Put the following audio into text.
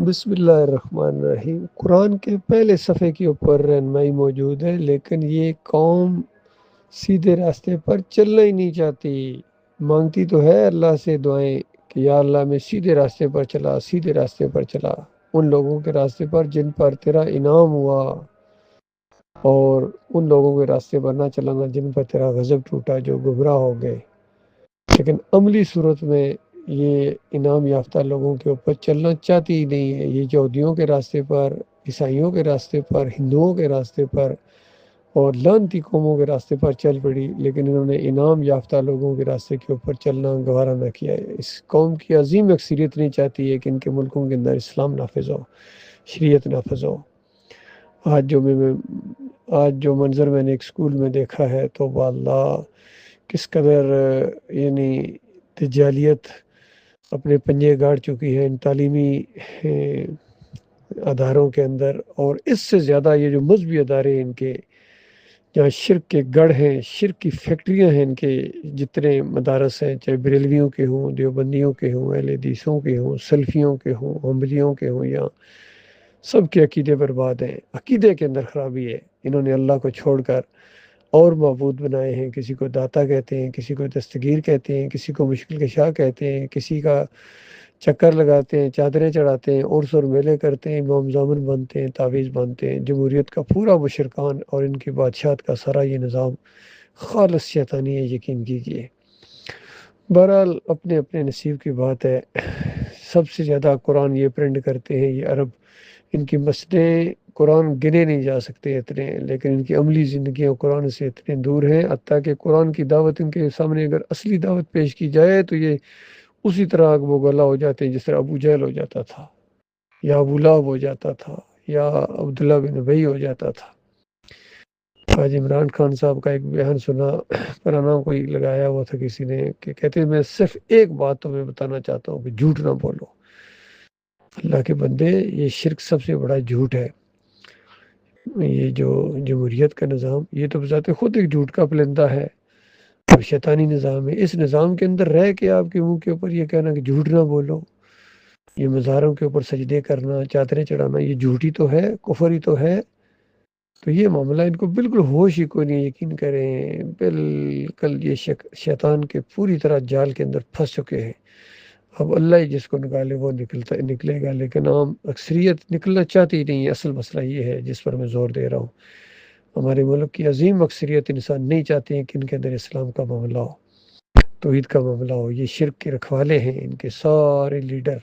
بسم اللہ الرحمن الرحیم۔ قرآن کے پہلے صفحے کے اوپر رہنمائی موجود ہے، لیکن یہ قوم سیدھے راستے پر چلنا ہی نہیں چاہتی۔ مانگتی تو ہے اللہ سے دعائیں کہ یا اللہ میں سیدھے راستے پر چلا، سیدھے راستے پر چلا، ان لوگوں کے راستے پر جن پر تیرا انعام ہوا، اور ان لوگوں کے راستے پر نہ چلانا جن پر تیرا غضب ٹوٹا، جو گمراہ ہو گئے۔ لیکن عملی صورت میں یہ انعام یافتہ لوگوں کے اوپر چلنا چاہتی ہی نہیں ہے۔ یہ یہودیوں کے راستے پر، عیسائیوں کے راستے پر، ہندوؤں کے راستے پر اور لعنتی قوموں کے راستے پر چل پڑی، لیکن انہوں نے انعام یافتہ لوگوں کے راستے کے اوپر چلنا گوارا نہ کیا ہے۔ اس قوم کی عظیم اکثریت نہیں چاہتی ہے کہ ان کے ملکوں کے اندر اسلام نافذ ہو، شریعت نافذ ہو۔ آج جو منظر میں نے ایک سکول میں دیکھا ہے تو واللہ کس قدر یعنی تجالیت اپنے پنجے گاڑ چکی ہے ان تعلیمی اداروں کے اندر، اور اس سے زیادہ یہ جو مذہبی ادارے ان کے، جہاں شرک کے گڑھ ہیں، شرک کی فیکٹریاں ہیں، ان کے جتنے مدارس ہیں، چاہے بریلویوں کے ہوں، دیوبندیوں کے ہوں، اہل حدیثوں کے ہوں، سلفیوں کے ہوں، حنبلیوں کے ہوں، یا سب کے عقیدے برباد ہیں۔ عقیدے کے اندر خرابی ہے۔ انہوں نے اللہ کو چھوڑ کر اور معبود بنائے ہیں۔ کسی کو داتا کہتے ہیں، کسی کو دستگیر کہتے ہیں، کسی کو مشکل کشا کہتے ہیں، کسی کا چکر لگاتے ہیں، چادریں چڑھاتے ہیں، عرس اور میلے کرتے ہیں، امام زامن بنتے ہیں، تعویذ بنتے ہیں۔ جمہوریت کا پورا مشرکان اور ان کی بادشاہت کا سارا یہ نظام خالص شیطانی ہے، یقین کیجیے۔ بہرحال اپنے اپنے نصیب کی بات ہے۔ سب سے زیادہ قرآن یہ پرنٹ کرتے ہیں یہ عرب، ان کی مسجدیں قرآن گنے نہیں جا سکتے اتنے، لیکن ان کی عملی زندگیاں قرآن سے اتنے دور ہیں، حتیٰ کہ قرآن کی دعوت ان کے سامنے اگر اصلی دعوت پیش کی جائے تو یہ اسی طرح وہ گلا ہو جاتے ہیں جس طرح ابو جہل ہو جاتا تھا، یا ابو لہب ہو جاتا تھا، یا عبداللہ بن ابی ہو جاتا تھا۔ آج عمران خان صاحب کا ایک بیان سنا، پرانا کوئی لگایا ہوا تھا کسی نے، کہ کہتے ہیں میں صرف ایک بات تمہیں بتانا چاہتا ہوں کہ جھوٹ نہ بولو۔ اللہ کے بندے، یہ شرک سب سے بڑا جھوٹ ہے۔ یہ جو جمہوریت کا نظام، یہ تو بذات خود ایک جھوٹ کا پلندہ ہے اور شیطانی نظام ہے۔ اس نظام کے اندر رہ کے آپ کے منہ کے اوپر یہ کہنا کہ جھوٹ نہ بولو، یہ مزاروں کے اوپر سجدے کرنا، چادریں چڑھانا، یہ جھوٹ ہی تو ہے، کفر ہی تو ہے۔ تو یہ معاملہ ان کو بالکل ہوش ہی کوئی نہیں، یقین کریں بالکل یہ شیطان کے پوری طرح جال کے اندر پھنس چکے ہیں۔ اب اللہ ہی جس کو نکالے وہ نکلے گا، لیکن عام اکثریت نکلنا چاہتی ہی نہیں ہے۔ اصل مسئلہ یہ ہے جس پر میں زور دے رہا ہوں، ہمارے ملک کی عظیم اکثریت انسان نہیں چاہتے ہیں کہ ان کے اندر اسلام کا معاملہ ہو، توحید کا معاملہ ہو۔ یہ شرک کے رکھوالے ہیں، ان کے سارے لیڈر